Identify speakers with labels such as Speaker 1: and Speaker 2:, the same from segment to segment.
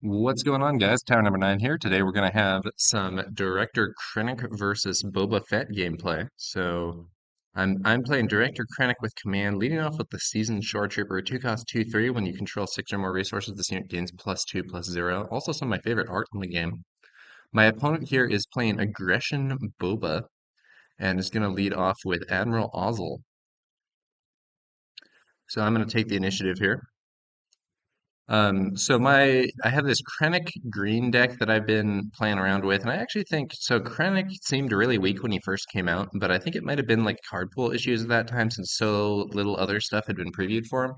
Speaker 1: What's going on, guys? Tower number 9 here. Today we're going to have some Director Krennic versus Boba Fett gameplay. I'm playing Director Krennic with command, leading off with the Seasoned Shore Trooper, 2 cost 2/3. When you control 6 or more resources, this unit gains +2/+0. Also some of my favorite art in the game. My opponent here is playing Aggression Boba and is going to lead off with Admiral Ozzel. So I'm going to take the initiative here. I have this Krennic green deck that I've been playing around with, and I actually think so. Krennic seemed really weak when he first came out, but I think it might have been like card pool issues at that time since so little other stuff had been previewed for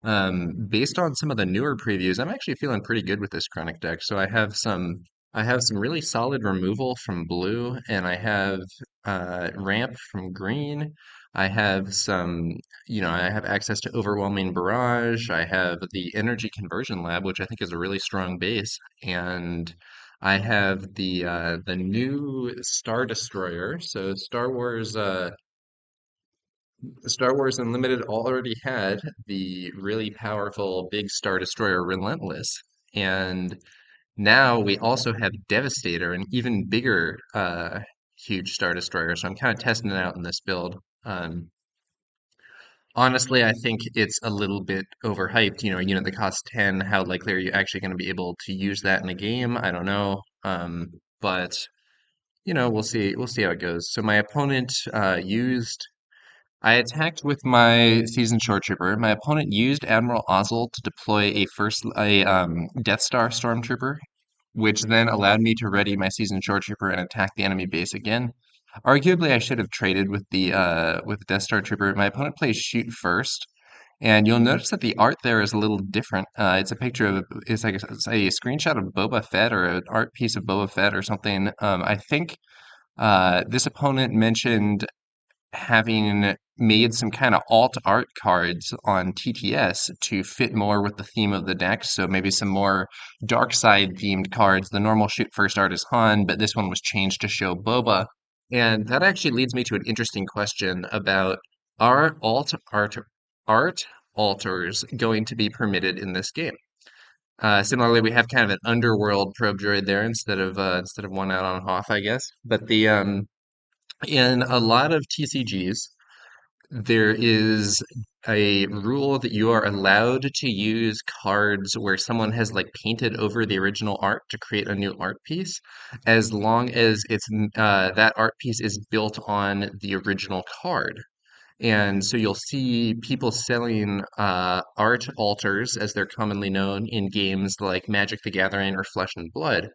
Speaker 1: him. Based on some of the newer previews, I'm actually feeling pretty good with this Krennic deck. I have some really solid removal from blue, and I have ramp from green. I have I have access to Overwhelming Barrage. I have the Energy Conversion Lab, which I think is a really strong base, and I have the new Star Destroyer. Star Wars Unlimited already had the really powerful big Star Destroyer Relentless, and now we also have Devastator, an even bigger, huge Star Destroyer. So I'm kind of testing it out in this build. Honestly, I think it's a little bit overhyped. You know, a unit that costs 10, how likely are you actually going to be able to use that in a game? I don't know. But we'll see. We'll see how it goes. So my opponent used I attacked with my seasoned shore trooper. My opponent used Admiral Ozzel to deploy a Death Star stormtrooper, which then allowed me to ready my seasoned shore trooper and attack the enemy base again. Arguably, I should have traded with the with Death Star trooper. My opponent plays shoot first, and you'll notice that the art there is a little different. It's a picture of it's a screenshot of Boba Fett or an art piece of Boba Fett or something. I think this opponent mentioned having made some kind of alt art cards on TTS to fit more with the theme of the deck. So maybe some more dark side themed cards. The normal shoot first art is Han, but this one was changed to show Boba. And that actually leads me to an interesting question about are art alters going to be permitted in this game? Similarly, we have kind of an underworld probe droid there instead of one out on Hoth, I guess. But the in a lot of TCGs, there is a rule that you are allowed to use cards where someone has like painted over the original art to create a new art piece, as long as that art piece is built on the original card. And so you'll see people selling art alters, as they're commonly known, in games like Magic the Gathering or Flesh and Blood.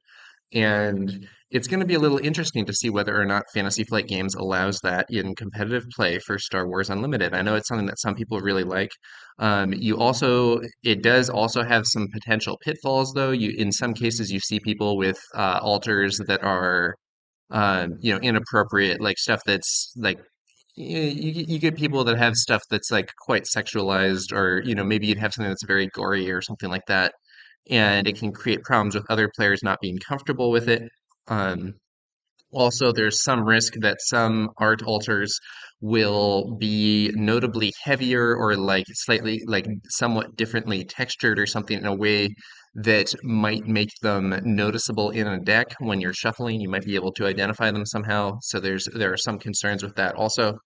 Speaker 1: And it's going to be a little interesting to see whether or not Fantasy Flight Games allows that in competitive play for Star Wars Unlimited. I know it's something that some people really like. It does also have some potential pitfalls, though. In some cases, you see people with alters that are, inappropriate, like stuff that's like you get people that have stuff that's like quite sexualized, or maybe you'd have something that's very gory or something like that, and it can create problems with other players not being comfortable with it. Um, Also, there's some risk that some art alters will be notably heavier or like slightly like somewhat differently textured or something in a way that might make them noticeable in a deck when you're shuffling. You might be able to identify them somehow. So there are some concerns with that also.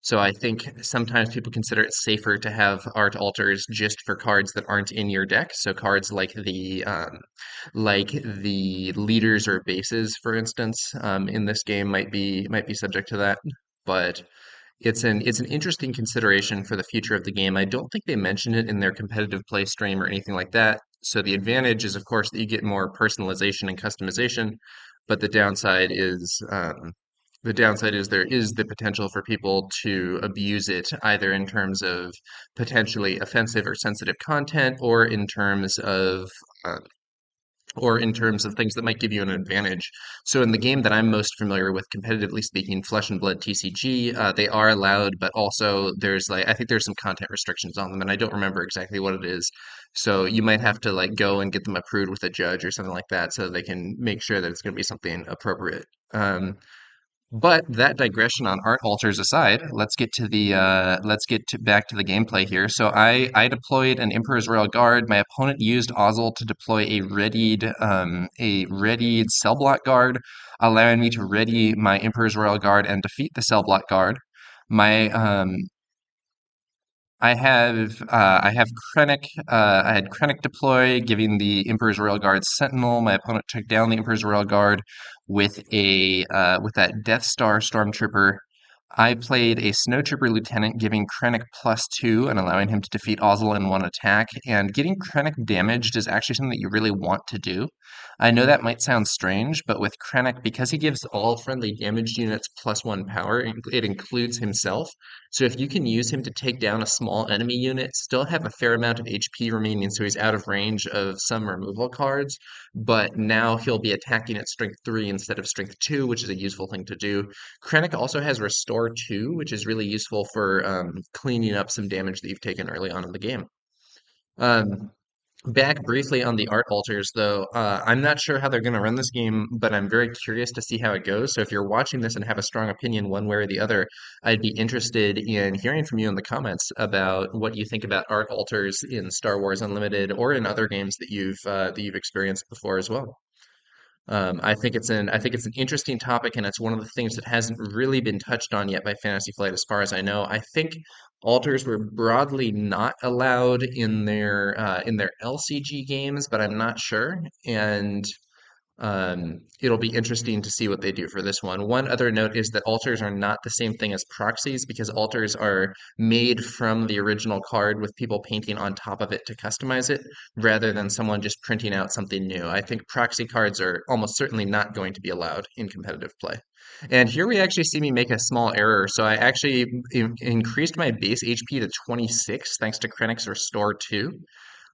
Speaker 1: So I think sometimes people consider it safer to have art alters just for cards that aren't in your deck. So cards like the leaders or bases, for instance, in this game might be subject to that. But it's an interesting consideration for the future of the game. I don't think they mention it in their competitive play stream or anything like that. So the advantage is, of course, that you get more personalization and customization, but the downside is there is the potential for people to abuse it, either in terms of potentially offensive or sensitive content, uh, or in terms of things that might give you an advantage. So in the game that I'm most familiar with, competitively speaking, Flesh and Blood TCG, they are allowed, but also I think there's some content restrictions on them, and I don't remember exactly what it is. So you might have to like go and get them approved with a judge or something like that, so they can make sure that it's going to be something appropriate. But that digression on art alters aside, let's get back to the gameplay here. So I deployed an Emperor's Royal Guard. My opponent used Ozzel to deploy a readied cell block guard, allowing me to ready my Emperor's Royal Guard and defeat the cell block guard. My I have Krennic. I had Krennic deploy, giving the Emperor's Royal Guard Sentinel. My opponent took down the Emperor's Royal Guard with that Death Star Stormtrooper. I played a Snowtrooper Lieutenant, giving Krennic +2 and allowing him to defeat Ozzel in one attack. And getting Krennic damaged is actually something that you really want to do. I know that might sound strange, but with Krennic, because he gives all friendly damaged units +1 power, it includes himself. So if you can use him to take down a small enemy unit, still have a fair amount of HP remaining, so he's out of range of some removal cards, but now he'll be attacking at strength 3 instead of strength 2, which is a useful thing to do. Krennic also has Restore 2, which is really useful for cleaning up some damage that you've taken early on in the game. Um, Back briefly on the art alters, though, I'm not sure how they're going to run this game, but I'm very curious to see how it goes. So if you're watching this and have a strong opinion one way or the other, I'd be interested in hearing from you in the comments about what you think about art alters in Star Wars Unlimited or in other games that you've experienced before as well. I think it's an interesting topic, and it's one of the things that hasn't really been touched on yet by Fantasy Flight, as far as I know. I think alters were broadly not allowed in their LCG games, but I'm not sure. And it'll be interesting to see what they do for this one. One other note is that alters are not the same thing as proxies because alters are made from the original card with people painting on top of it to customize it rather than someone just printing out something new. I think proxy cards are almost certainly not going to be allowed in competitive play. And here we actually see me make a small error. So I actually increased my base HP to 26 thanks to Krennic's Restore 2.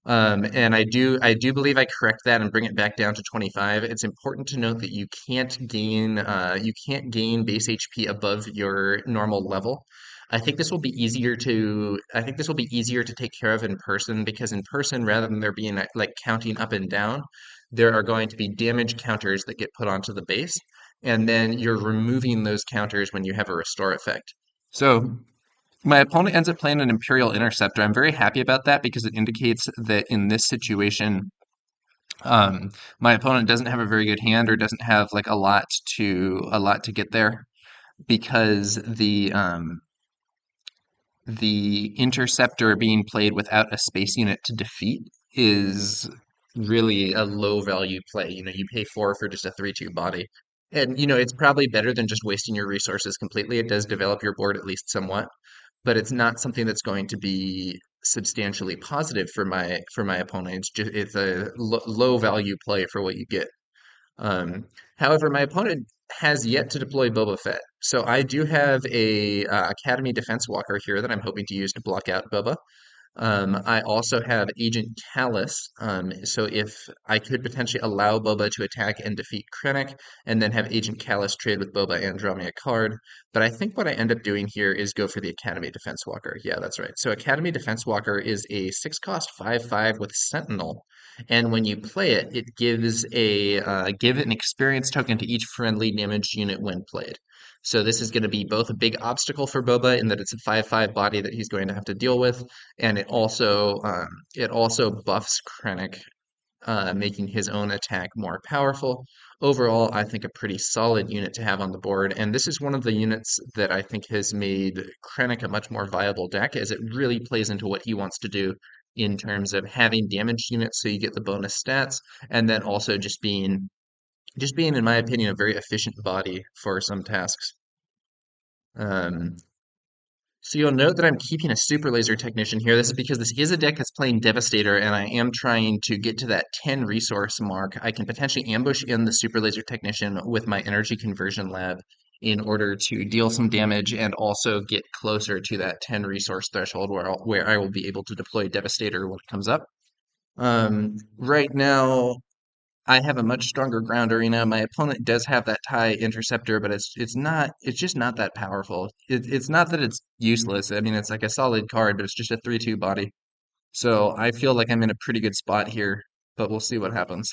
Speaker 1: And I do believe I correct that and bring it back down to 25. It's important to note that you can't gain base HP above your normal level. I think this will be easier to take care of in person because in person, rather than there being like counting up and down, there are going to be damage counters that get put onto the base, and then you're removing those counters when you have a restore effect. So my opponent ends up playing an Imperial Interceptor. I'm very happy about that because it indicates that in this situation, my opponent doesn't have a very good hand or doesn't have like a lot to get there because the Interceptor being played without a space unit to defeat is really a low value play. You know, you pay 4 for just a 3/2 body. And you know, it's probably better than just wasting your resources completely. It does develop your board at least somewhat, but it's not something that's going to be substantially positive for my opponent. It's a low value play for what you get. Um, However, my opponent has yet to deploy Boba Fett, so I do have a Academy Defense Walker here that I'm hoping to use to block out Boba. I also have Agent Callus, so if I could potentially allow Boba to attack and defeat Krennic, and then have Agent Callus trade with Boba and draw me a card. But I think what I end up doing here is go for the Academy Defense Walker. Yeah, that's right. So Academy Defense Walker is a 6 cost 5/5 with Sentinel, and when you play it, it gives give an experience token to each friendly damaged unit when played. So this is going to be both a big obstacle for Boba in that it's a 5/5 body that he's going to have to deal with, and it also buffs Krennic, making his own attack more powerful. Overall, I think a pretty solid unit to have on the board, and this is one of the units that I think has made Krennic a much more viable deck, as it really plays into what he wants to do in terms of having damaged units so you get the bonus stats, and then also just being, in my opinion, a very efficient body for some tasks. Um, So you'll note that I'm keeping a Super Laser Technician here. This is because this is a deck that's playing Devastator, and I am trying to get to that 10 resource mark. I can potentially ambush in the Super Laser Technician with my Energy Conversion Lab in order to deal some damage and also get closer to that 10 resource threshold where I will be able to deploy Devastator when it comes up. Right now, I have a much stronger ground arena. My opponent does have that TIE interceptor, but it's just not that powerful. It's not that it's useless. I mean, it's like a solid card, but it's just a 3/2 body. So I feel like I'm in a pretty good spot here, but we'll see what happens.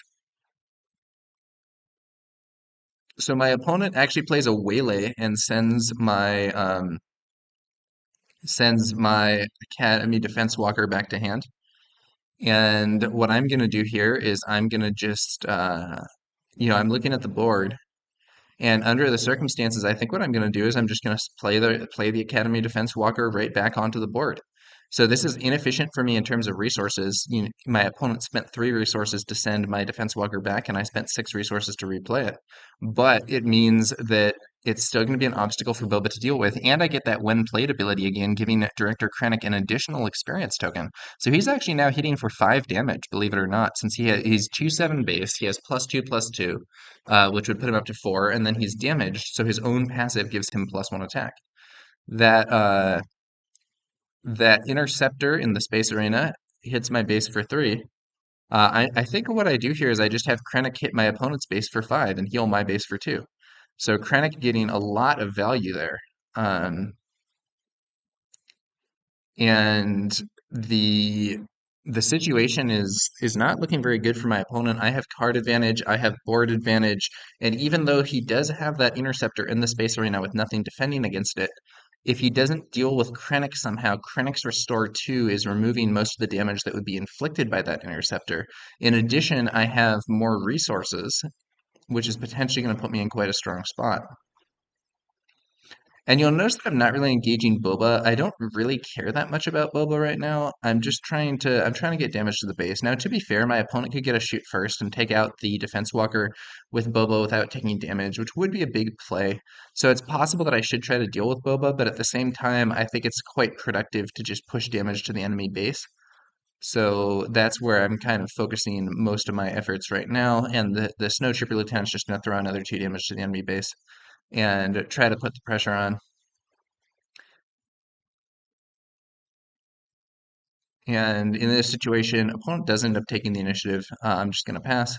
Speaker 1: So my opponent actually plays a waylay and sends my Academy Defense Walker back to hand. And what I'm gonna do here is I'm gonna just I'm looking at the board. And under the circumstances, I think what I'm going to do is I'm just going to play the Academy Defense Walker right back onto the board. So this is inefficient for me in terms of resources. My opponent spent 3 resources to send my Defense Walker back, and I spent 6 resources to replay it. But it means that it's still going to be an obstacle for Boba to deal with, and I get that when played ability again, giving Director Krennic an additional experience token. So he's actually now hitting for 5 damage, believe it or not, since he's 2/7 base. He has +2/+2, which would put him up to 4, and then he's damaged, so his own passive gives him +1 attack. That that interceptor in the space arena hits my base for 3. I think what I do here is I just have Krennic hit my opponent's base for 5 and heal my base for 2. So Krennic getting a lot of value there. Um, and the the situation is not looking very good for my opponent. I have card advantage, I have board advantage, and even though he does have that interceptor in the space arena with nothing defending against it, if he doesn't deal with Krennic somehow, Krennic's Restore 2 is removing most of the damage that would be inflicted by that interceptor. In addition, I have more resources, which is potentially going to put me in quite a strong spot. And you'll notice that I'm not really engaging Boba. I don't really care that much about Boba right now. I'm trying to get damage to the base. Now, to be fair, my opponent could get a shoot first and take out the Defense Walker with Boba without taking damage, which would be a big play. So it's possible that I should try to deal with Boba, but at the same time, I think it's quite productive to just push damage to the enemy base. So that's where I'm kind of focusing most of my efforts right now. And the Snow Trooper Lieutenant's just going to throw another 2 damage to the enemy base and try to put the pressure on. And in this situation, opponent does end up taking the initiative. I'm just going to pass.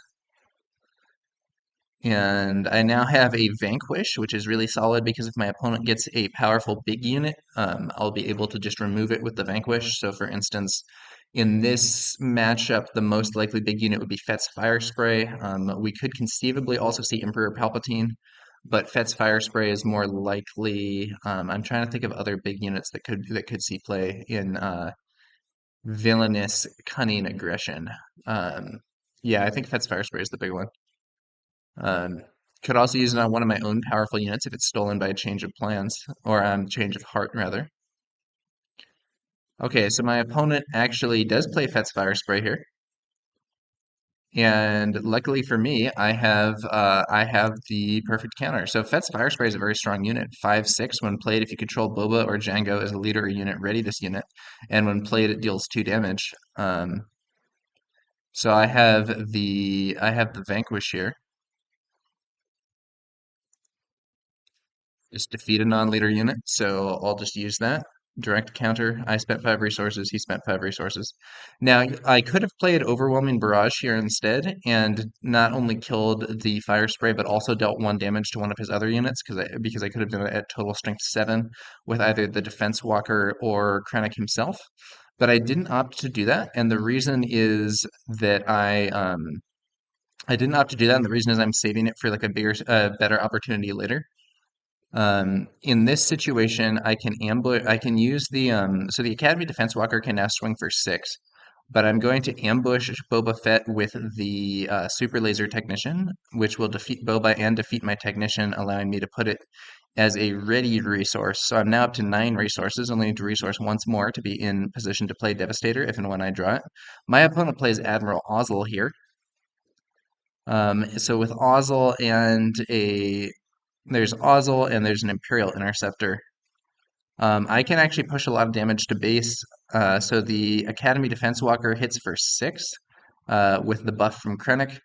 Speaker 1: And I now have a Vanquish, which is really solid because if my opponent gets a powerful big unit, I'll be able to just remove it with the Vanquish. So for instance, in this matchup, the most likely big unit would be Fett's Fire Spray. We could conceivably also see Emperor Palpatine, but Fett's Fire Spray is more likely. I'm trying to think of other big units that could see play in villainous, cunning aggression. Um, yeah, I think Fett's Fire Spray is the big one. Um, could also use it on one of my own powerful units if it's stolen by a change of plans, or change of heart, rather. Okay, so my opponent actually does play Fett's Fire Spray here. And luckily for me, I have the perfect counter. So Fett's Fire Spray is a very strong unit. 5/6 when played. If you control Boba or Django as a leader or unit, ready this unit. And when played, it deals 2 damage. So I have the Vanquish here. Just defeat a non-leader unit, so I'll just use that. Direct counter. I spent 5 resources, he spent 5 resources. Now, I could have played Overwhelming Barrage here instead, and not only killed the Fire Spray, but also dealt 1 damage to one of his other units, because I could have done it at total strength 7 with either the Defense Walker or Krennic himself. But I didn't opt to do that, and the reason is that I didn't opt to do that, and the reason is I'm saving it for like a better opportunity later. In this situation, I can ambush. I can use so the Academy Defense Walker can now swing for 6, but I'm going to ambush Boba Fett with the Super Laser Technician, which will defeat Boba and defeat my Technician, allowing me to put it as a ready resource. So I'm now up to 9 resources. Only need to resource once more to be in position to play Devastator if and when I draw it. My opponent plays Admiral Ozzel here. So with Ozzel and there's Ozzel and there's an Imperial Interceptor. I can actually push a lot of damage to base. So the Academy Defense Walker hits for 6 with the buff from Krennic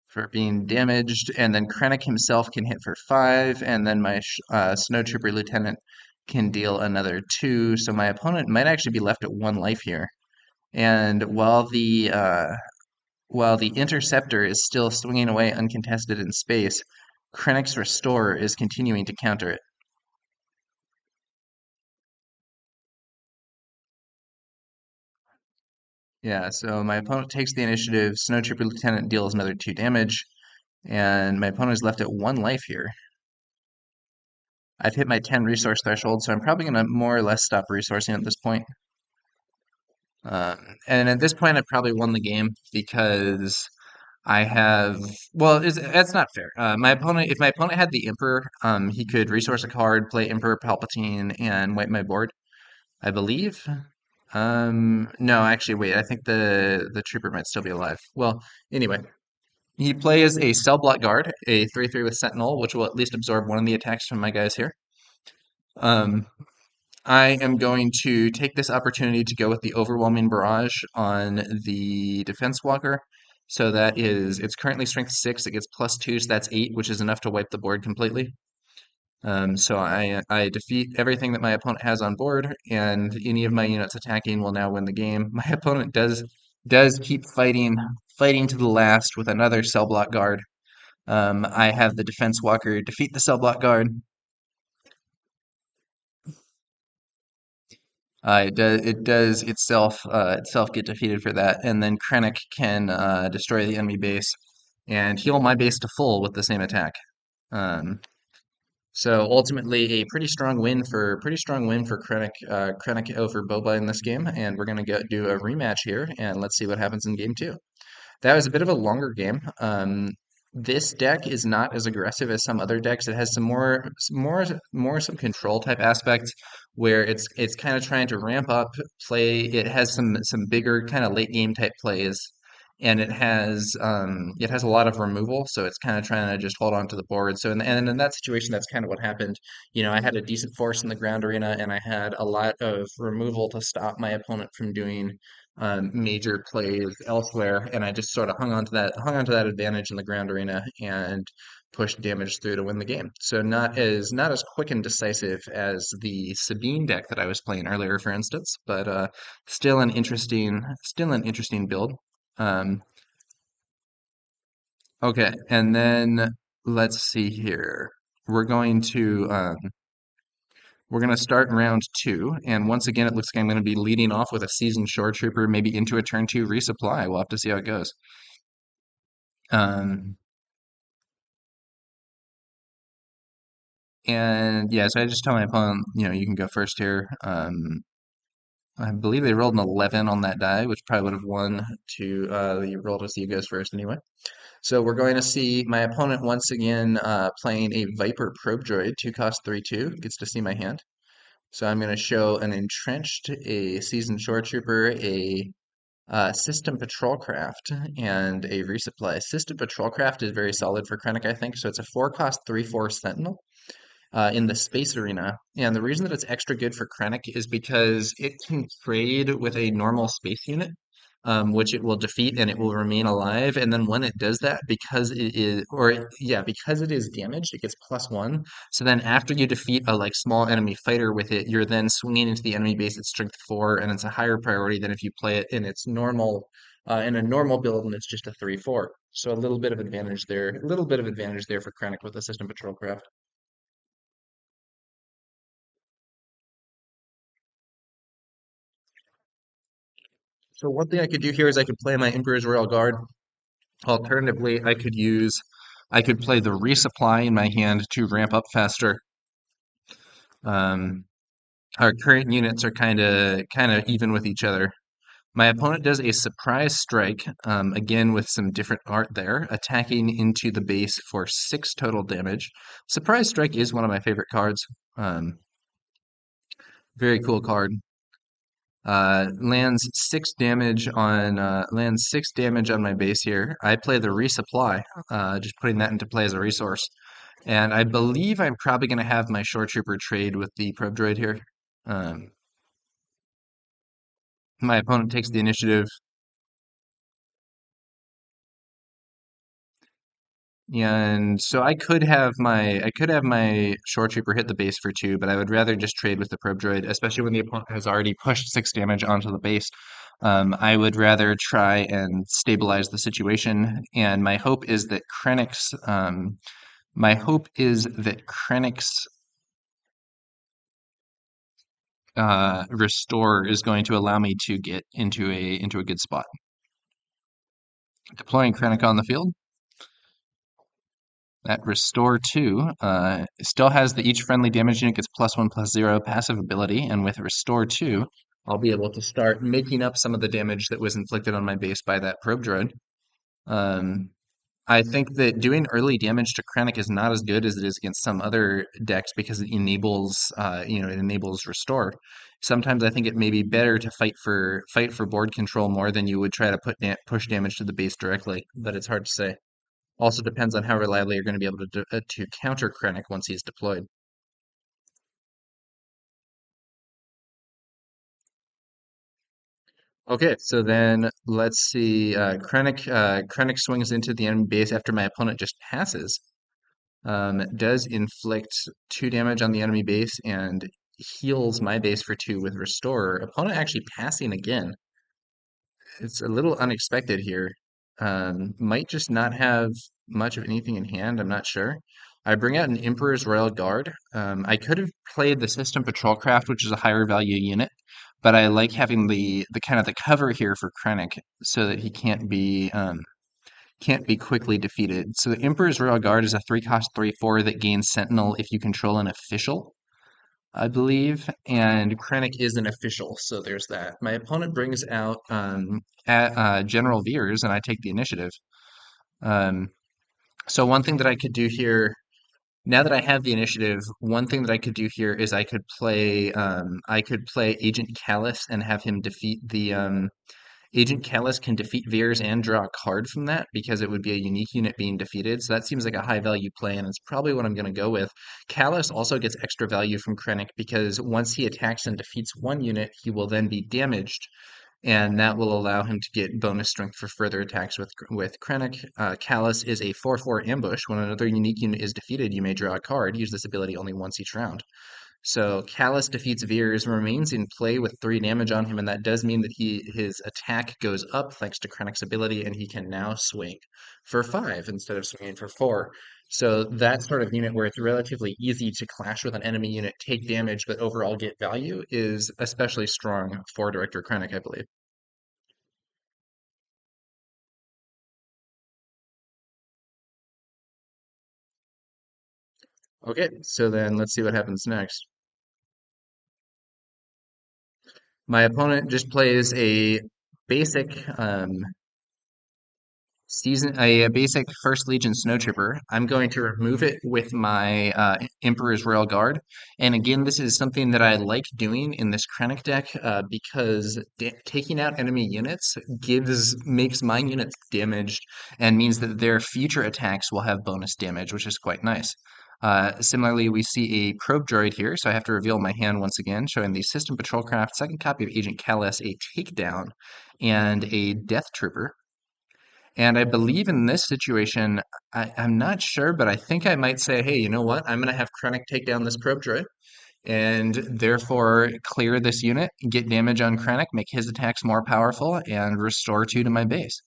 Speaker 1: for being damaged, and then Krennic himself can hit for 5, and then my Snow Trooper Lieutenant can deal another 2. So my opponent might actually be left at 1 life here. And while the Interceptor is still swinging away uncontested in space, Krennic's Restore is continuing to counter it. Yeah, so my opponent takes the initiative. Snow Trooper Lieutenant deals another 2 damage. And my opponent is left at 1 life here. I've hit my 10 resource threshold, so I'm probably going to more or less stop resourcing at this point. And at this point, I probably won the game because I have, well, that's not fair. My opponent, if my opponent had the Emperor, he could resource a card, play Emperor Palpatine, and wipe my board, I believe. No, actually, wait. I think the trooper might still be alive. Well, anyway, he plays a cell block guard, a 3/3 with Sentinel, which will at least absorb one of the attacks from my guys here. Um, I am going to take this opportunity to go with the Overwhelming Barrage on the Defense Walker. So that is, it's currently strength 6, it gets +2, so that's 8, which is enough to wipe the board completely. So I defeat everything that my opponent has on board, and any of my units attacking will now win the game. My opponent does keep fighting to the last with another cell block guard. I have the Defense Walker defeat the cell block guard. It does itself get defeated for that, and then Krennic can destroy the enemy base and heal my base to full with the same attack. Um, so ultimately, a pretty strong win for Krennic over Boba in this game, and we're gonna go do a rematch here, and let's see what happens in game two. That was a bit of a longer game. This deck is not as aggressive as some other decks. It has some control type aspects where it's kind of trying to ramp up play. It has some bigger kind of late game type plays, and it has a lot of removal. So it's kind of trying to just hold on to the board. So and in that situation, that's kind of what happened. I had a decent force in the ground arena, and I had a lot of removal to stop my opponent from doing major plays elsewhere, and I just sort of hung on to that advantage in the ground arena and pushed damage through to win the game. So not as quick and decisive as the Sabine deck that I was playing earlier, for instance, but still an interesting build. Um, okay, and then let's see here. We're going to start round two, and once again, it looks like I'm going to be leading off with a seasoned shore trooper, maybe into a turn two resupply. We'll have to see how it goes. Um, and yeah, so I just tell my opponent, you can go first here. I believe they rolled an 11 on that die, which probably would have won to you roll to see who goes first anyway. So we're going to see my opponent once again playing a Viper Probe Droid, 2 cost 3/2, gets to see my hand. So I'm going to show an Entrenched, a Seasoned Shore Trooper, a System Patrol Craft, and a Resupply. System Patrol Craft is very solid for Krennic, I think. So it's a 4 cost 3/4 Sentinel in the space arena. And the reason that it's extra good for Krennic is because it can trade with a normal space unit, which it will defeat and it will remain alive. And then when it does that, because it is damaged, it gets +1. So then after you defeat a like small enemy fighter with it, you're then swinging into the enemy base at strength 4, and it's a higher priority than if you play it in a normal build and it's just a 3/4. So a little bit of advantage there, for Krennic with the System Patrol Craft. So one thing I could do here is I could play my Emperor's Royal Guard. Alternatively, I could play the resupply in my hand to ramp up faster. Um, our current units are kind of even with each other. My opponent does a surprise strike, again with some different art there, attacking into the base for 6 total damage. Surprise strike is one of my favorite cards. Very cool card. Lands 6 damage on my base here. I play the resupply, just putting that into play as a resource. And I believe I'm probably going to have my shore trooper trade with the probe droid here. Um, my opponent takes the initiative. And so I could have my shore trooper hit the base for 2, but I would rather just trade with the probe droid, especially when the opponent has already pushed 6 damage onto the base. I would rather try and stabilize the situation, and my hope is that Krennic's restore is going to allow me to get into a good spot. Deploying Krennic on the field. At Restore 2, still has the each friendly damage unit gets +1/+0 passive ability, and with Restore 2, I'll be able to start making up some of the damage that was inflicted on my base by that probe droid. Um, I think that doing early damage to Krennic is not as good as it is against some other decks because it enables Restore. Sometimes I think it may be better to fight for board control more than you would try to push damage to the base directly, but it's hard to say. Also depends on how reliably you're going to be able to counter Krennic once he's deployed. Okay, so then let's see. Krennic swings into the enemy base after my opponent just passes. Does inflict 2 damage on the enemy base and heals my base for 2 with Restorer. Opponent actually passing again. It's a little unexpected here. Might just not have much of anything in hand. I'm not sure. I bring out an Emperor's Royal Guard. I could have played the System Patrolcraft, which is a higher value unit, but I like having the kind of the cover here for Krennic so that he can't be quickly defeated. So the Emperor's Royal Guard is a 3-cost 3/4 that gains Sentinel if you control an official, I believe, and Krennic is an official, so there's that. My opponent brings out General Veers, and I take the initiative. Um, so one thing that I could do here, now that I have the initiative, one thing that I could do here is I could play Agent Callus and have him defeat the Agent Callus can defeat Veers and draw a card from that because it would be a unique unit being defeated. So that seems like a high value play, and it's probably what I'm going to go with. Callus also gets extra value from Krennic because once he attacks and defeats one unit, he will then be damaged, and that will allow him to get bonus strength for further attacks with Krennic. Callus is a 4/4 ambush. When another unique unit is defeated, you may draw a card. Use this ability only once each round. So Callus defeats Veers, remains in play with 3 damage on him, and that does mean that his attack goes up thanks to Krennic's ability, and he can now swing for 5 instead of swinging for 4. So that sort of unit where it's relatively easy to clash with an enemy unit, take damage, but overall get value is especially strong for Director Krennic, I believe. Okay, so then let's see what happens next. My opponent just plays a basic a basic First Legion Snowtrooper. I'm going to remove it with my Emperor's Royal Guard. And again, this is something that I like doing in this Krennic deck because taking out enemy units makes my units damaged and means that their future attacks will have bonus damage, which is quite nice. Similarly, we see a probe droid here, so I have to reveal my hand once again, showing the System Patrolcraft, second copy of Agent Callus, a Takedown, and a Death Trooper. And I believe in this situation, I'm not sure, but I think I might say, hey, you know what? I'm going to have Krennic take down this probe droid and therefore clear this unit, get damage on Krennic, make his attacks more powerful, and restore 2 to my base.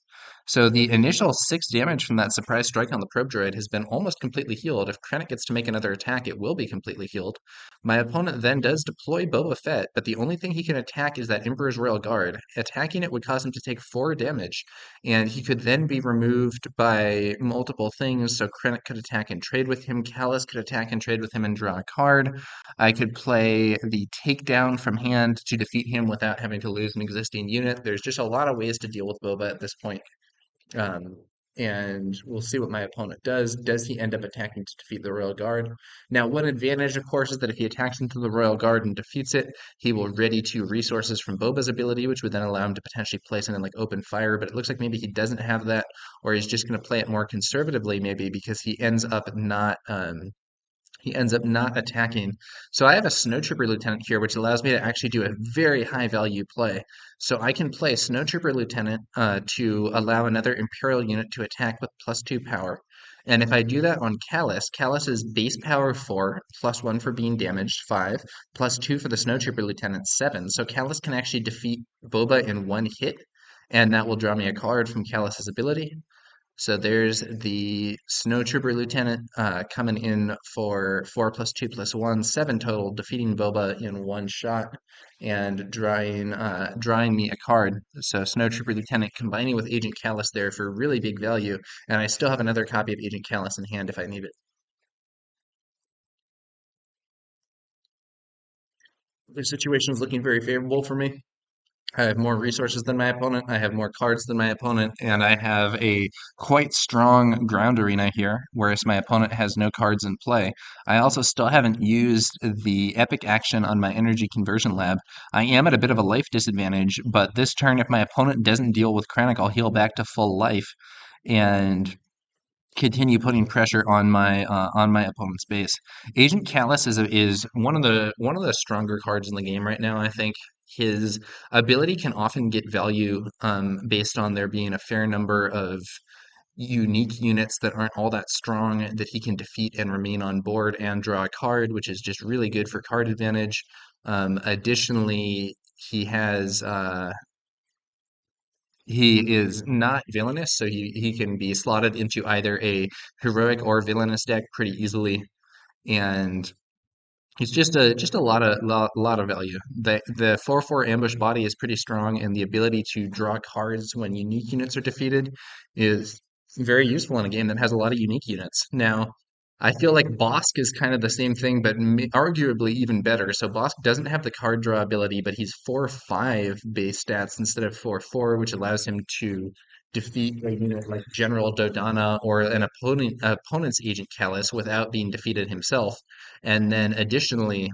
Speaker 1: So the initial 6 damage from that surprise strike on the probe droid has been almost completely healed. If Krennic gets to make another attack, it will be completely healed. My opponent then does deploy Boba Fett, but the only thing he can attack is that Emperor's Royal Guard. Attacking it would cause him to take 4 damage, and he could then be removed by multiple things. So Krennic could attack and trade with him, Callus could attack and trade with him and draw a card. I could play the takedown from hand to defeat him without having to lose an existing unit. There's just a lot of ways to deal with Boba at this point. Um, and we'll see what my opponent does. Does he end up attacking to defeat the Royal Guard? Now, one advantage, of course, is that if he attacks into the Royal Guard and defeats it, he will ready 2 resources from Boba's ability, which would then allow him to potentially play something like Open Fire. But it looks like maybe he doesn't have that, or he's just going to play it more conservatively, maybe because he ends up not attacking. So I have a Snowtrooper Lieutenant here, which allows me to actually do a very high value play. So I can play Snowtrooper Lieutenant to allow another Imperial unit to attack with +2 power. And if I do that on Callus, Callus is base power 4, +1 for being damaged, 5, +2 for the Snowtrooper Lieutenant, 7. So Callus can actually defeat Boba in 1 hit, and that will draw me a card from Callus's ability. So there's the Snow Trooper Lieutenant coming in for 4+2+1, 7 total, defeating Boba in one shot and drawing me a card. So Snow Trooper Lieutenant combining with Agent Callus there for really big value, and I still have another copy of Agent Callus in hand if I need it. The situation is looking very favorable for me. I have more resources than my opponent. I have more cards than my opponent, and I have a quite strong ground arena here, whereas my opponent has no cards in play. I also still haven't used the epic action on my energy conversion lab. I am at a bit of a life disadvantage, but this turn, if my opponent doesn't deal with Krennic, I'll heal back to full life and continue putting pressure on my opponent's base. Agent Callus is one of the stronger cards in the game right now. I think his ability can often get value based on there being a fair number of unique units that aren't all that strong that he can defeat and remain on board and draw a card, which is just really good for card advantage. Additionally, he is not villainous, so he can be slotted into either a heroic or villainous deck pretty easily, and he's just a lot of value. The 4/4 ambush body is pretty strong, and the ability to draw cards when unique units are defeated is very useful in a game that has a lot of unique units. Now, I feel like Bosk is kind of the same thing, but arguably even better. So Bosk doesn't have the card draw ability, but he's 4/5 base stats instead of 4/4, which allows him to defeat a unit like General Dodonna or an opponent's Agent Callus without being defeated himself. And then additionally,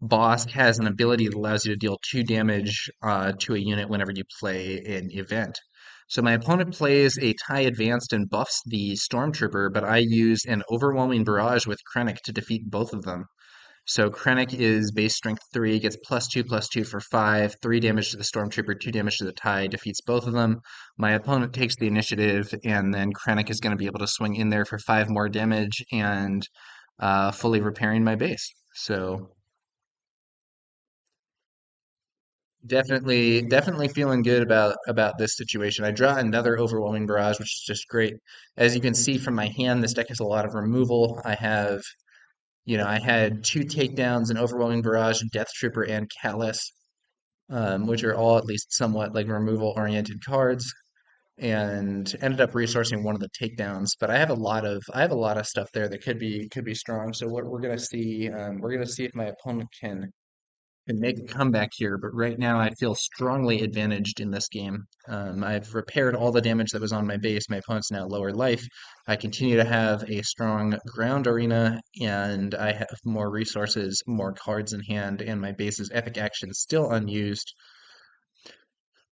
Speaker 1: Bosk has an ability that allows you to deal 2 damage to a unit whenever you play an event. So my opponent plays a tie advanced and buffs the Stormtrooper, but I use an overwhelming barrage with Krennic to defeat both of them. So Krennic is base strength 3, gets +2/+2 for 5, 3 damage to the Stormtrooper, 2 damage to the tie, defeats both of them. My opponent takes the initiative, and then Krennic is going to be able to swing in there for 5 more damage and fully repairing my base. So definitely feeling good about this situation. I draw another overwhelming barrage, which is just great. As you can see from my hand, this deck has a lot of removal. I had 2 takedowns, an overwhelming barrage, Death Trooper, and Callus, which are all at least somewhat like removal oriented cards, and ended up resourcing one of the takedowns. But I have a lot of stuff there that could be strong. So what we're gonna see if my opponent can make a comeback here, but right now I feel strongly advantaged in this game. I've repaired all the damage that was on my base. My opponent's now lower life. I continue to have a strong ground arena, and I have more resources, more cards in hand, and my base's epic action is still unused.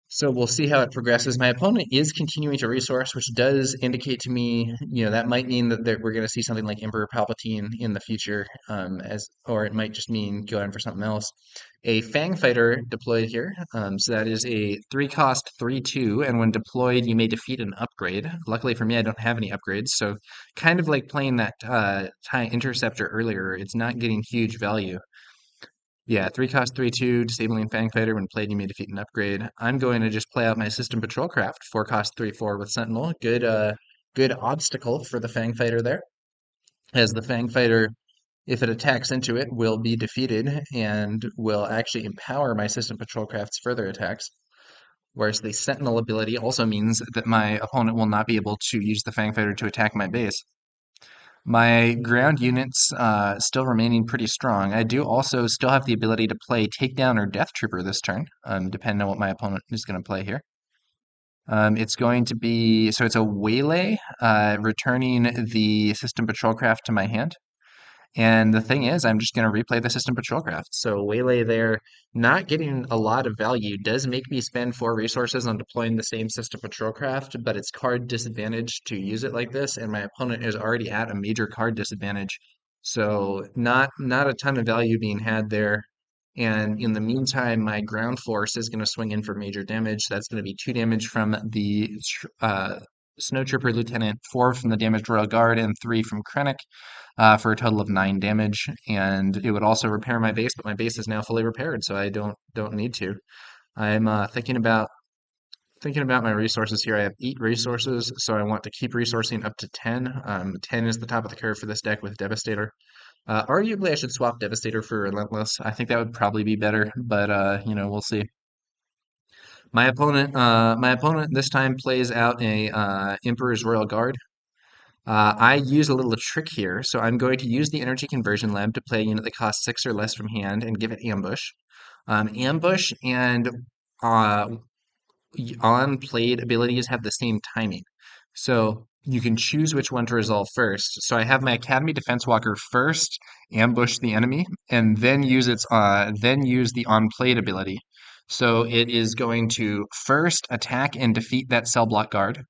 Speaker 1: So we'll see how it progresses. My opponent is continuing to resource, which does indicate to me, that might mean that we're going to see something like Emperor Palpatine in the future, or it might just mean going for something else. A Fang Fighter deployed here, so that is a 3-cost 3/2, and when deployed, you may defeat an upgrade. Luckily for me, I don't have any upgrades, so kind of like playing that TIE Interceptor earlier, it's not getting huge value. Yeah, 3-cost 3/2, disabling Fang Fighter when played, you may defeat an upgrade. I'm going to just play out my System Patrol Craft, 4-cost 3/4 with Sentinel. Good obstacle for the Fang Fighter there, as the Fang Fighter, if it attacks into it, will be defeated and will actually empower my System Patrol Craft's further attacks. Whereas the Sentinel ability also means that my opponent will not be able to use the Fang Fighter to attack my base. My ground units still remaining pretty strong. I do also still have the ability to play Takedown or Death Trooper this turn, depending on what my opponent is going to play here. It's going to be, so it's a Waylay, returning the System Patrol Craft to my hand. And the thing is, I'm just going to replay the System Patrol Craft. So Waylay there, not getting a lot of value, does make me spend 4 resources on deploying the same System Patrol Craft, but it's card disadvantage to use it like this, and my opponent is already at a major card disadvantage. So not a ton of value being had there. And in the meantime, my ground force is going to swing in for major damage. That's going to be 2 damage from the Snow Trooper Lieutenant, 4 from the damaged Royal Guard, and 3 from Krennic, for a total of 9 damage. And it would also repair my base, but my base is now fully repaired, so I don't need to. I'm thinking about Thinking about my resources here, I have 8 resources, so I want to keep resourcing up to 10. 10 is the top of the curve for this deck with Devastator. Arguably, I should swap Devastator for Relentless. I think that would probably be better, but we'll see. My opponent this time plays out a Emperor's Royal Guard. I use a little trick here, so I'm going to use the Energy Conversion Lab to play a unit that costs 6 or less from hand and give it Ambush. Ambush and uh, on played abilities have the same timing. So you can choose which one to resolve first. So I have my Academy Defense Walker first ambush the enemy, and then use the on played ability. So it is going to first attack and defeat that cell block guard,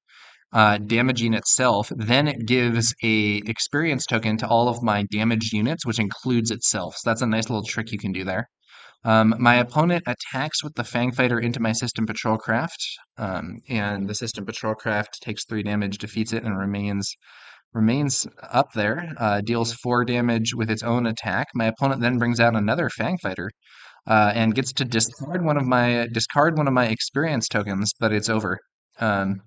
Speaker 1: damaging itself. Then it gives a experience token to all of my damaged units, which includes itself. So that's a nice little trick you can do there. My opponent attacks with the Fang Fighter into my System Patrol Craft, and the System Patrol Craft takes 3 damage, defeats it, and remains up there. Deals 4 damage with its own attack. My opponent then brings out another Fang Fighter, and gets to discard one of my experience tokens, but it's over. Um,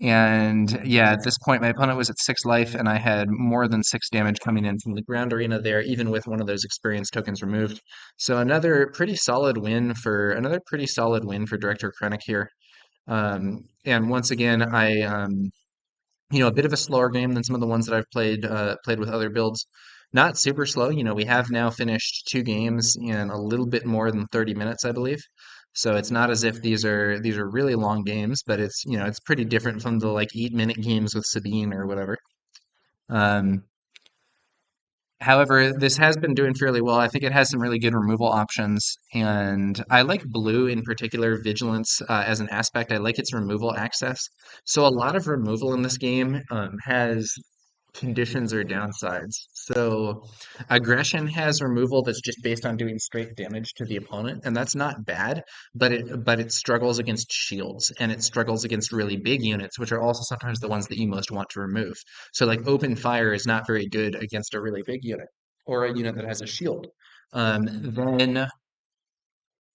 Speaker 1: and yeah, at this point, my opponent was at 6 life, and I had more than 6 damage coming in from the ground arena there, even with one of those experience tokens removed. So another pretty solid win for Director Krennic here. And once again, a bit of a slower game than some of the ones that I've played with other builds. Not super slow. We have now finished 2 games in a little bit more than 30 minutes, I believe. So it's not as if these are really long games, but it's pretty different from the like 8-minute games with Sabine or whatever. Um, However, this has been doing fairly well. I think it has some really good removal options, and I like blue in particular, Vigilance, as an aspect. I like its removal access. So a lot of removal in this game has conditions or downsides. So aggression has removal that's just based on doing straight damage to the opponent, and that's not bad, but it struggles against shields and it struggles against really big units, which are also sometimes the ones that you most want to remove. So like open fire is not very good against a really big unit or a unit that has a shield. Then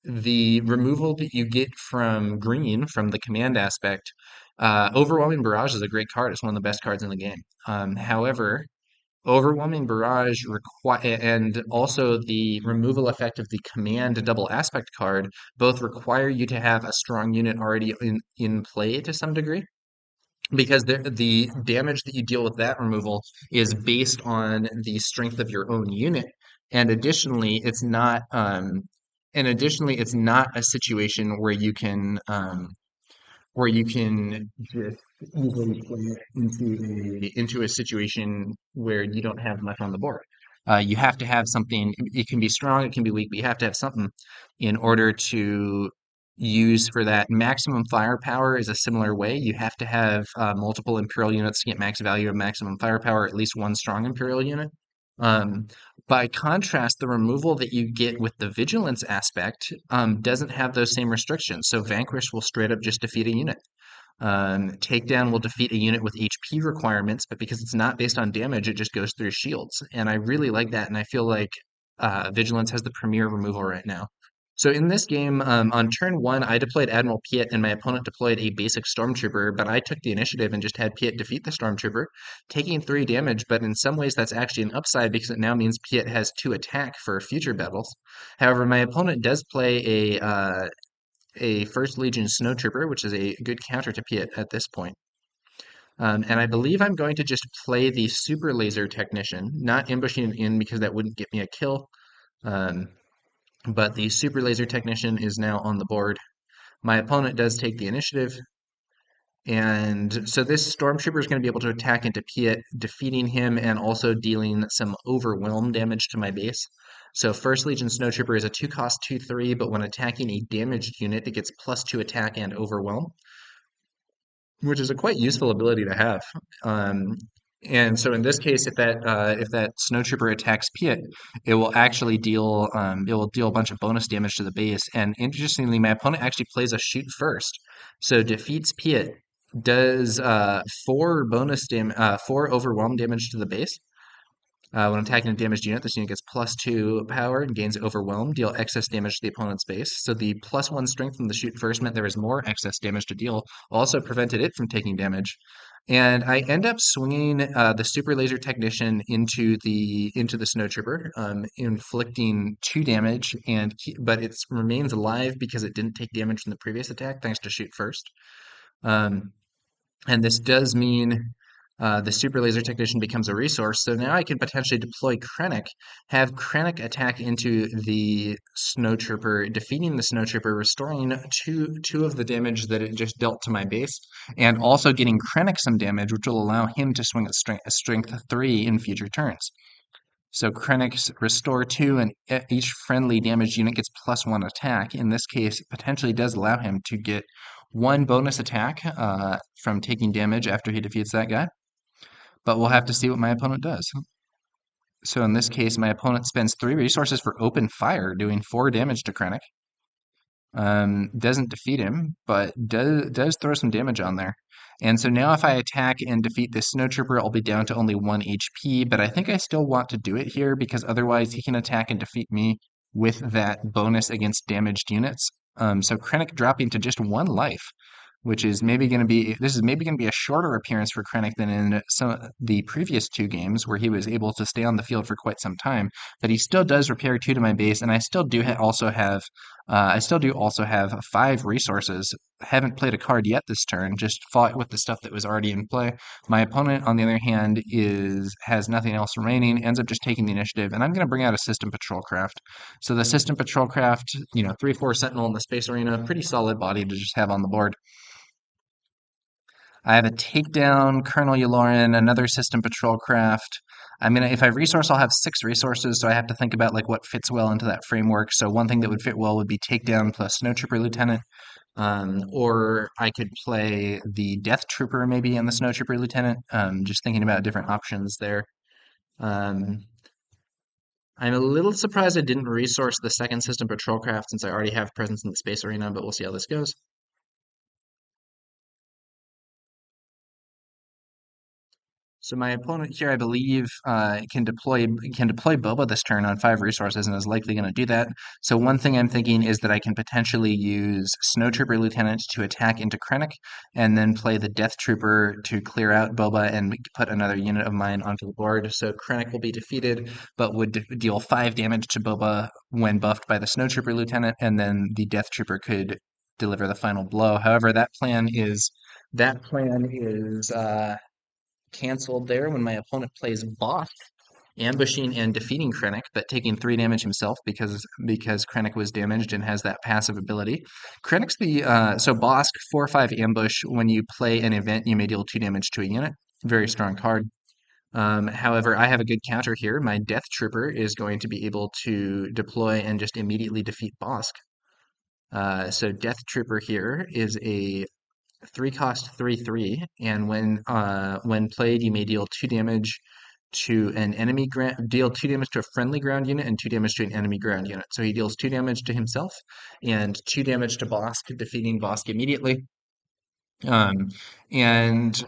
Speaker 1: the removal that you get from green from the command aspect, Overwhelming Barrage is a great card. It's one of the best cards in the game. However, Overwhelming Barrage require and also the removal effect of the command double aspect card both require you to have a strong unit already in play to some degree, because the damage that you deal with that removal is based on the strength of your own unit, and additionally it's not a situation where you can just easily play it into a situation where you don't have much on the board. You have to have something. It can be strong, it can be weak, but you have to have something in order to use for that. Maximum firepower is a similar way. You have to have multiple Imperial units to get max value of maximum firepower, at least one strong Imperial unit. Um, by contrast, the removal that you get with the vigilance aspect doesn't have those same restrictions. So Vanquish will straight up just defeat a unit. Takedown will defeat a unit with HP requirements, but because it's not based on damage, it just goes through shields. And I really like that, and I feel like Vigilance has the premier removal right now. So in this game, on turn 1, I deployed Admiral Piet, and my opponent deployed a basic Stormtrooper, but I took the initiative and just had Piet defeat the Stormtrooper, taking 3 damage, but in some ways that's actually an upside because it now means Piet has 2 attack for future battles. However, my opponent does play a First Legion Snowtrooper, which is a good counter to Piet at this point. And I believe I'm going to just play the Super Laser Technician, not ambushing it in because that wouldn't get me a kill. Um, but the Super Laser Technician is now on the board. My opponent does take the initiative, and so this Stormtrooper is going to be able to attack into Piet, defeating him and also dealing some overwhelm damage to my base. So First Legion Snowtrooper is a 2-cost 2/3, but when attacking a damaged unit, it gets +2 attack and overwhelm, which is a quite useful ability to have. Um, and so in this case, if that snowtrooper attacks Piet, it will deal a bunch of bonus damage to the base. And interestingly, my opponent actually plays a shoot first, so defeats Piet, does 4 overwhelm damage to the base, When attacking a damaged unit, this unit gets +2 power and gains Overwhelm. Deal excess damage to the opponent's base. So the +1 strength from the shoot first meant there was more excess damage to deal. Also prevented it from taking damage. And I end up swinging the Super Laser Technician into the Snow Trooper, inflicting 2 damage, but it remains alive because it didn't take damage from the previous attack, thanks to shoot first. Um, and this does mean the Super Laser Technician becomes a resource. So now I can potentially deploy Krennic, have Krennic attack into the Snow Trooper, defeating the Snow Trooper, restoring two of the damage that it just dealt to my base, and also getting Krennic some damage, which will allow him to swing a strength 3 in future turns. So Krennic's restore 2, and each friendly damaged unit gets +1 attack. In this case, it potentially does allow him to get 1 bonus attack from taking damage after he defeats that guy. But we'll have to see what my opponent does. So in this case, my opponent spends 3 resources for open fire, doing 4 damage to Krennic. Doesn't defeat him, but does throw some damage on there. And so now if I attack and defeat this Snow Trooper, I'll be down to only 1 HP, but I think I still want to do it here because otherwise he can attack and defeat me with that bonus against damaged units. So Krennic dropping to just 1 life, which is maybe going to be, this is maybe going to be a shorter appearance for Krennic than in some of the previous 2 games where he was able to stay on the field for quite some time. But he still does repair 2 to my base, and I still do also have 5 resources. Haven't played a card yet this turn, just fought with the stuff that was already in play. My opponent, on the other hand, has nothing else remaining, ends up just taking the initiative, and I'm going to bring out a System Patrol Craft. So the System Patrol Craft, 3/4 Sentinel in the Space Arena, pretty solid body to just have on the board. I have a Takedown, Colonel Yularen, another System Patrol Craft. If I resource, I'll have 6 resources, so I have to think about like what fits well into that framework. So one thing that would fit well would be Takedown plus Snow Trooper Lieutenant. Or I could play the Death Trooper maybe and the Snow Trooper Lieutenant. Just thinking about different options there. Um, I'm a little surprised I didn't resource the second System Patrol Craft since I already have presence in the Space Arena, but we'll see how this goes. So my opponent here, I believe, can deploy Boba this turn on 5 resources and is likely going to do that. So one thing I'm thinking is that I can potentially use Snow Trooper Lieutenant to attack into Krennic, and then play the Death Trooper to clear out Boba and put another unit of mine onto the board. So Krennic will be defeated, but would deal 5 damage to Boba when buffed by the Snow Trooper Lieutenant, and then the Death Trooper could deliver the final blow. However, that plan is canceled there when my opponent plays Boss, ambushing and defeating Krennic, but taking 3 damage himself because Krennic was damaged and has that passive ability. Krennic's so Bosk 4/5 ambush. When you play an event, you may deal 2 damage to a unit. Very strong card. However, I have a good counter here. My Death Trooper is going to be able to deploy and just immediately defeat Bosk. So Death Trooper here is a 3-cost 3/3, and when played, you may deal 2 damage to an enemy deal 2 damage to a friendly ground unit and 2 damage to an enemy ground unit. So he deals 2 damage to himself and 2 damage to Bosk, defeating Bosk immediately. Um, and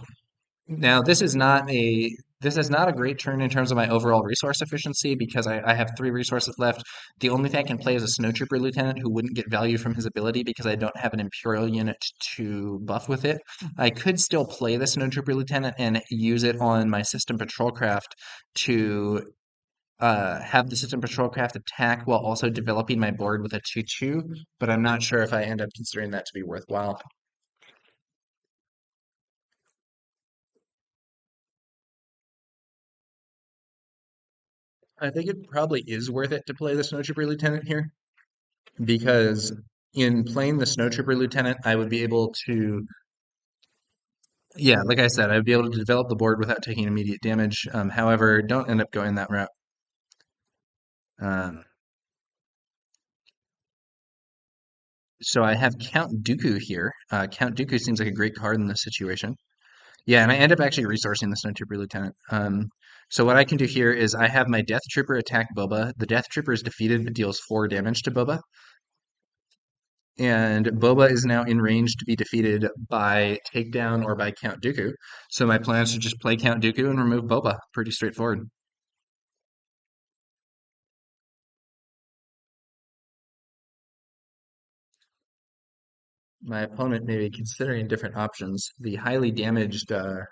Speaker 1: now this is not a great turn in terms of my overall resource efficiency because I have 3 resources left. The only thing I can play is a Snow Trooper Lieutenant who wouldn't get value from his ability because I don't have an Imperial unit to buff with it. I could still play the Snow Trooper Lieutenant and use it on my System Patrol Craft to have the System Patrol Craft attack while also developing my board with a 2/2, but I'm not sure if I end up considering that to be worthwhile. I think it probably is worth it to play the Snow Trooper Lieutenant here because in playing the Snow Trooper Lieutenant, I would be able to, yeah, like I said, I would be able to develop the board without taking immediate damage. However, don't end up going that route. Um, so I have Count Dooku here. Count Dooku seems like a great card in this situation. Yeah, and I end up actually resourcing the Snow Trooper Lieutenant. So what I can do here is I have my Death Trooper attack Boba. The Death Trooper is defeated but deals 4 damage to Boba. And Boba is now in range to be defeated by Takedown or by Count Dooku. So my plan is to just play Count Dooku and remove Boba. Pretty straightforward. My opponent may be considering different options. The highly damaged Boba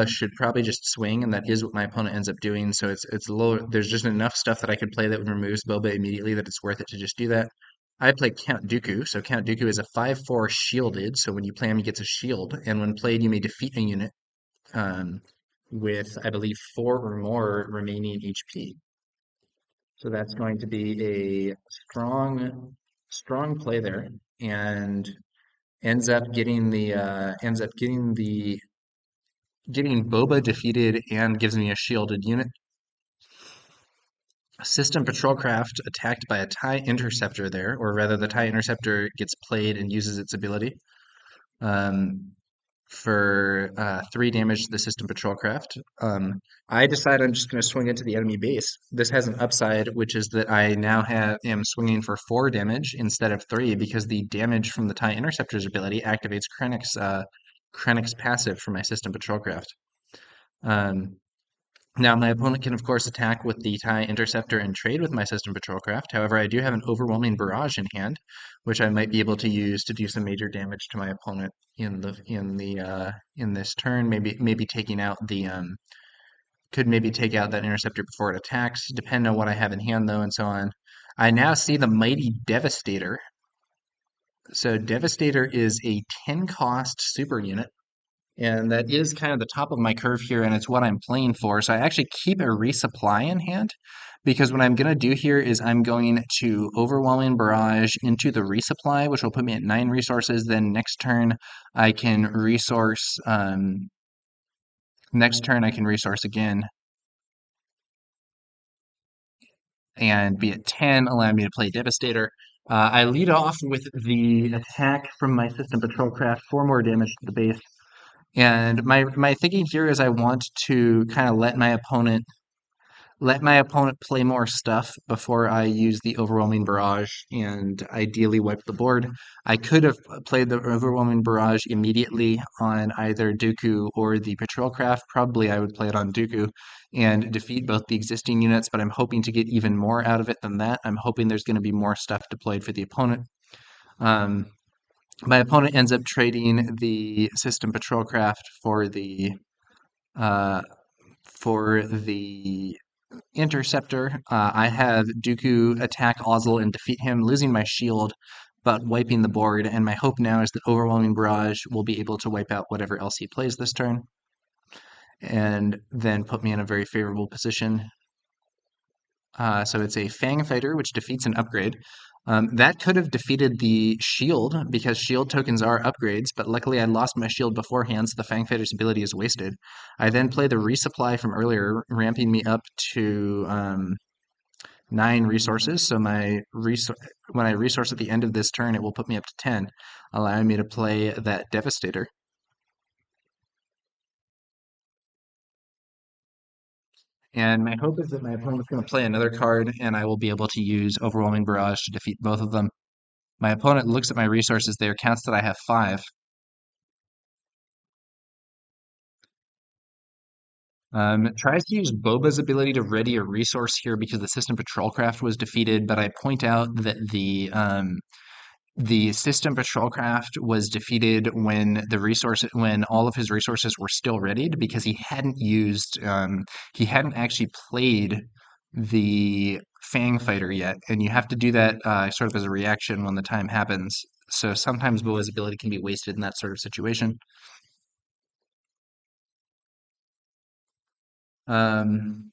Speaker 1: should probably just swing, and that is what my opponent ends up doing. So it's a little. There's just enough stuff that I could play that would remove Boba immediately that it's worth it to just do that. I play Count Dooku. So Count Dooku is a 5/4 shielded. So when you play him, he gets a shield, and when played, you may defeat a unit um, with, I believe, 4 or more remaining HP. So that's going to be a strong play there, and ends up getting Boba defeated and gives me a shielded unit. System Patrol Craft attacked by a TIE Interceptor there, or rather, the TIE Interceptor gets played and uses its ability um, for 3 damage to the System Patrol Craft. I decide I'm just going to swing into the enemy base. This has an upside, which is that I now am swinging for 4 damage instead of 3 because the damage from the TIE Interceptor's ability activates Krennic's passive for my System Patrol Craft. Um, Now, my opponent can, of course, attack with the TIE Interceptor and trade with my System Patrol Craft. However, I do have an Overwhelming Barrage in hand, which I might be able to use to do some major damage to my opponent in this turn. Maybe taking out the could maybe take out that Interceptor before it attacks, depending on what I have in hand, though, and so on. I now see the mighty Devastator. So Devastator is a 10-cost super unit. And that is kind of the top of my curve here, and it's what I'm playing for. So I actually keep a resupply in hand because what I'm going to do here is I'm going to Overwhelming Barrage into the resupply, which will put me at 9 resources. Then next turn I can resource again and be at 10, allowing me to play Devastator. I lead off with the attack from my System Patrol Craft, 4 more damage to the base. And my thinking here is I want to kind of let my opponent play more stuff before I use the Overwhelming Barrage and ideally wipe the board. I could have played the Overwhelming Barrage immediately on either Dooku or the Patrol Craft. Probably I would play it on Dooku and defeat both the existing units, but I'm hoping to get even more out of it than that. I'm hoping there's going to be more stuff deployed for the opponent. Um, my opponent ends up trading the System Patrol Craft uh, for the Interceptor. I have Dooku attack Ozzel and defeat him, losing my shield, but wiping the board. And my hope now is that Overwhelming Barrage will be able to wipe out whatever else he plays this turn, and then put me in a very favorable position. So it's a Fang Fighter, which defeats an upgrade. That could have defeated the shield because shield tokens are upgrades, but luckily I lost my shield beforehand, so the Fang Fighter's ability is wasted. I then play the resupply from earlier, ramping me up to 9 resources. So when I resource at the end of this turn, it will put me up to 10, allowing me to play that Devastator. And my hope is that my opponent's going to play another card, and I will be able to use Overwhelming Barrage to defeat both of them. My opponent looks at my resources there, counts that I have 5. Tries to use Boba's ability to ready a resource here because the System Patrol Craft was defeated, but I point out that the System Patrol Craft was defeated when all of his resources were still readied because he hadn't actually played the Fang Fighter yet, and you have to do that sort of as a reaction when the time happens. So sometimes Boa's ability can be wasted in that sort of situation. Um,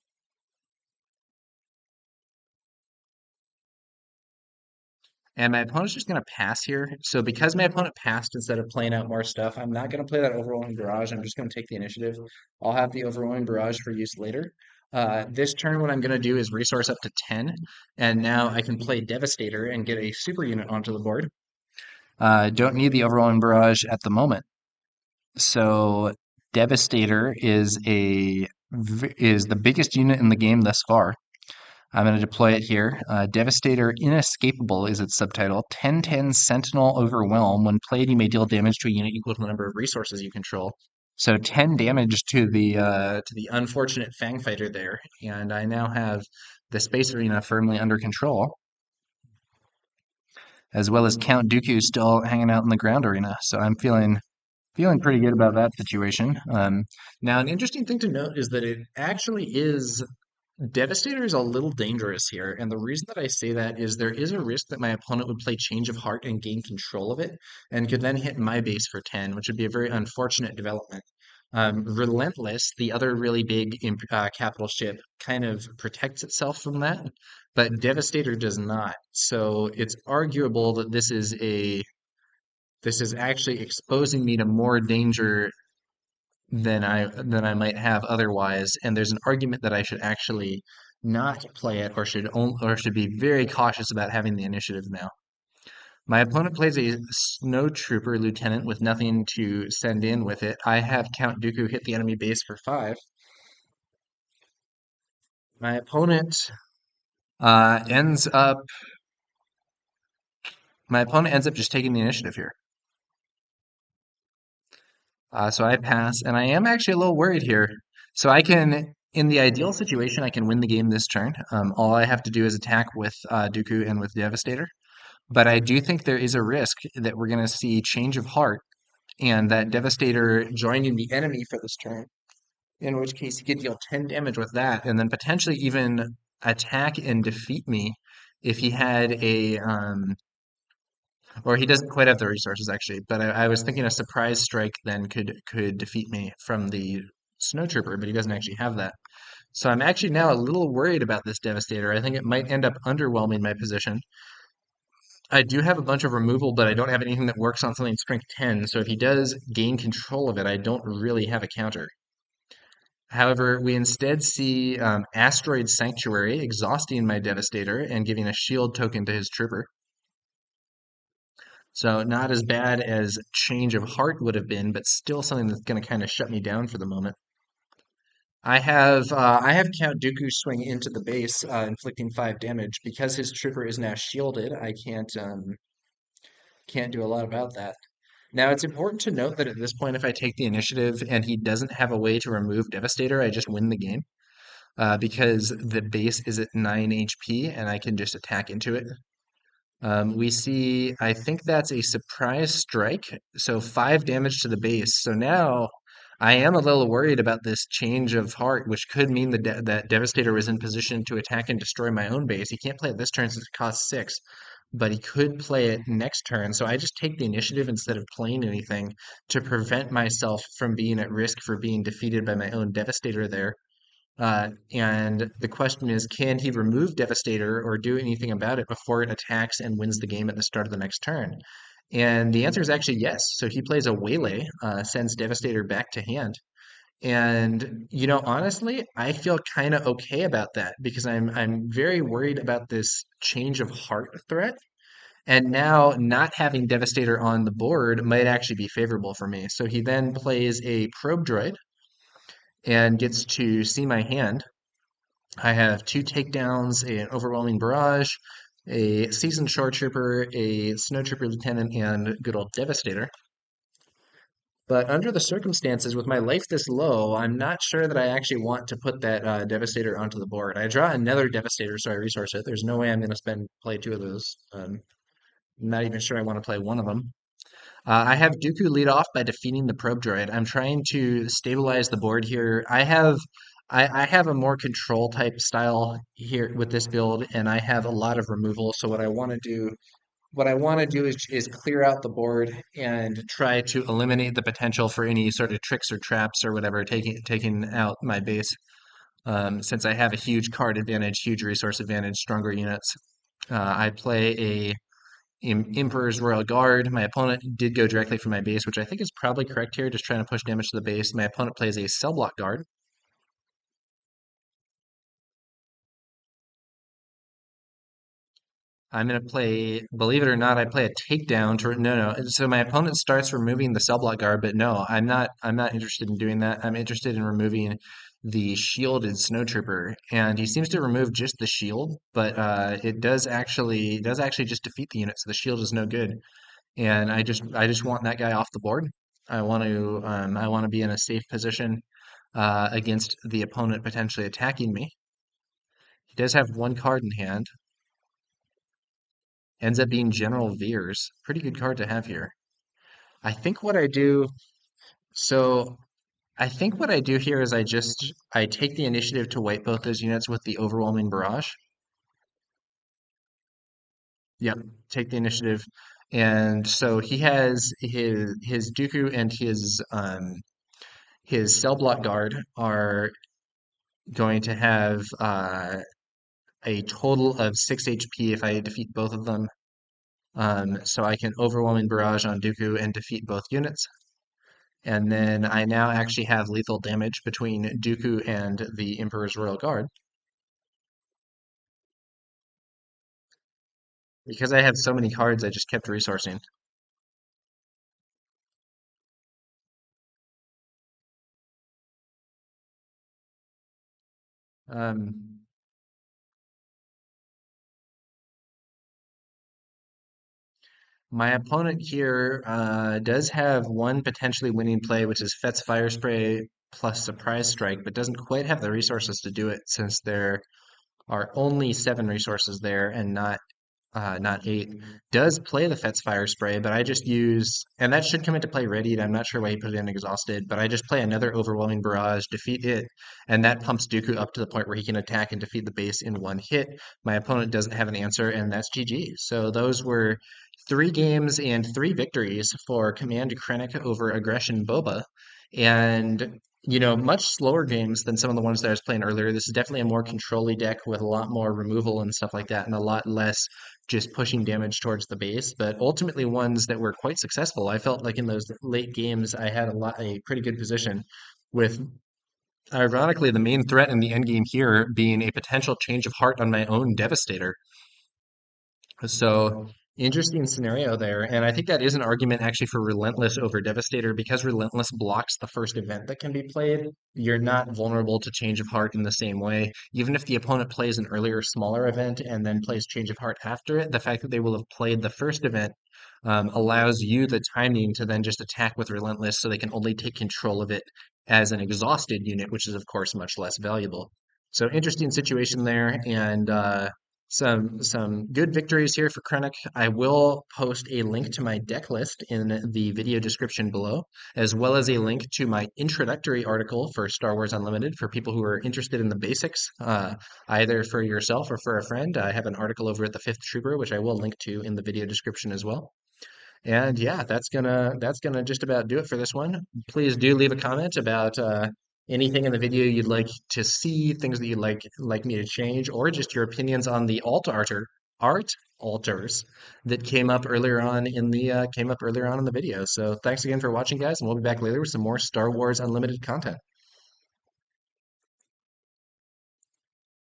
Speaker 1: And my opponent's just going to pass here. So because my opponent passed instead of playing out more stuff, I'm not going to play that Overwhelming Barrage. I'm just going to take the initiative. I'll have the Overwhelming Barrage for use later. This turn, what I'm going to do is resource up to 10, and now I can play Devastator and get a super unit onto the board. Don't need the Overwhelming Barrage at the moment. So Devastator is the biggest unit in the game thus far. I'm going to deploy it here. Devastator Inescapable is its subtitle. 10/10 Sentinel Overwhelm. When played, you may deal damage to a unit equal to the number of resources you control. So 10 damage to the unfortunate Fang Fighter there, and I now have the Space Arena firmly under control. as well as Count Dooku still hanging out in the ground arena. So I'm feeling pretty good about that situation. Now, an interesting thing to note is that it actually is Devastator is a little dangerous here, and the reason that I say that is there is a risk that my opponent would play Change of Heart and gain control of it, and could then hit my base for 10, which would be a very unfortunate development. Relentless, the other really big capital ship, kind of protects itself from that, but Devastator does not. So it's arguable that this is actually exposing me to more danger than I might have otherwise, and there's an argument that I should actually not play it or should be very cautious about having the initiative now. My opponent plays a Snow Trooper Lieutenant with nothing to send in with it. I have Count Dooku hit the enemy base for 5. My opponent uh, ends up my opponent ends up just taking the initiative here. So I pass, and I am actually a little worried here. So in the ideal situation, I can win the game this turn. All I have to do is attack with Dooku and with Devastator. But I do think there is a risk that we're going to see Change of Heart and that Devastator joining the enemy for this turn, in which case he could deal 10 damage with that, and then potentially even attack and defeat me if he had or he doesn't quite have the resources actually, but I was thinking a surprise strike then could defeat me from the Snow Trooper, but he doesn't actually have that. So I'm actually now a little worried about this Devastator. I think it might end up underwhelming my position. I do have a bunch of removal, but I don't have anything that works on something strength 10, so if he does gain control of it, I don't really have a counter. However, we instead see Asteroid Sanctuary exhausting my Devastator and giving a shield token to his trooper. So not as bad as Change of Heart would have been, but still something that's going to kind of shut me down for the moment. I have Count Dooku swing into the base, inflicting 5 damage because his trooper is now shielded. I can't do a lot about that. Now it's important to note that at this point, if I take the initiative and he doesn't have a way to remove Devastator, I just win the game because the base is at 9 HP and I can just attack into it. We see, I think that's a surprise strike. So 5 damage to the base. So now I am a little worried about this Change of Heart, which could mean that Devastator is in position to attack and destroy my own base. He can't play it this turn since it costs 6, but he could play it next turn. So I just take the initiative instead of playing anything to prevent myself from being at risk for being defeated by my own Devastator there. And the question is, can he remove Devastator or do anything about it before it attacks and wins the game at the start of the next turn? And the answer is actually yes. So he plays a Waylay, sends Devastator back to hand. And honestly, I feel kind of okay about that because I'm very worried about this Change of Heart threat. And now not having Devastator on the board might actually be favorable for me. So he then plays a Probe Droid and gets to see my hand. I have 2 takedowns, an overwhelming barrage, a seasoned shore trooper, a snow trooper lieutenant, and good old Devastator. But under the circumstances, with my life this low, I'm not sure that I actually want to put that Devastator onto the board. I draw another Devastator, so I resource it. There's no way I'm going to play 2 of those. I'm not even sure I want to play one of them. I have Dooku lead off by defeating the probe droid. I'm trying to stabilize the board here. I have a more control type style here with this build, and I have a lot of removal. So what I want to do is clear out the board and try to eliminate the potential for any sort of tricks or traps or whatever taking out my base. Since I have a huge card advantage, huge resource advantage, stronger units. I play a Emperor's Royal Guard. My opponent did go directly for my base, which I think is probably correct here, just trying to push damage to the base. My opponent plays a Cell Block Guard. I'm going to play, believe it or not, I play a takedown to, no. So my opponent starts removing the Cell Block Guard, but no, I'm not interested in doing that. I'm interested in removing the shielded Snow Trooper, and he seems to remove just the shield, but it does actually just defeat the unit, so the shield is no good. And I just want that guy off the board. I want to be in a safe position against the opponent potentially attacking me. He does have one card in hand, ends up being General Veers. Pretty good card to have here. I think what I do, so I think what I do here is I take the initiative to wipe both those units with the overwhelming barrage. Yep, take the initiative. And so he has his Dooku and his cell block guard are going to have a total of 6 HP if I defeat both of them. So I can overwhelming barrage on Dooku and defeat both units. And then I now actually have lethal damage between Dooku and the Emperor's Royal Guard. Because I have so many cards, I just kept resourcing. Um, my opponent here does have one potentially winning play, which is Fett's Fire Spray plus Surprise Strike, but doesn't quite have the resources to do it since there are only 7 resources there and not 8. Does play the Fett's Fire Spray, but I just use, and that should come into play readied. I'm not sure why he put it in exhausted, but I just play another Overwhelming Barrage, defeat it, and that pumps Dooku up to the point where he can attack and defeat the base in one hit. My opponent doesn't have an answer, and that's GG. So those were 3 games and 3 victories for Command Krennic over Aggression Boba. And much slower games than some of the ones that I was playing earlier. This is definitely a more control-y deck with a lot more removal and stuff like that, and a lot less just pushing damage towards the base, but ultimately ones that were quite successful. I felt like in those late games, I had a pretty good position with, ironically, the main threat in the end game here being a potential change of heart on my own Devastator. So interesting scenario there. And I think that is an argument actually for Relentless over Devastator because Relentless blocks the first event that can be played. You're not vulnerable to Change of Heart in the same way. Even if the opponent plays an earlier, smaller event and then plays Change of Heart after it, the fact that they will have played the first event allows you the timing to then just attack with Relentless so they can only take control of it as an exhausted unit, which is, of course, much less valuable. So interesting situation there. And some good victories here for Krennic. I will post a link to my deck list in the video description below, as well as a link to my introductory article for Star Wars Unlimited for people who are interested in the basics, either for yourself or for a friend. I have an article over at the Fifth Trooper, which I will link to in the video description as well. And yeah, that's gonna just about do it for this one. Please do leave a comment about anything in the video you'd like to see, things that you'd like me to change, or just your opinions on the art alters that came up earlier on in the video. So thanks again for watching, guys, and we'll be back later with some more Star Wars Unlimited content.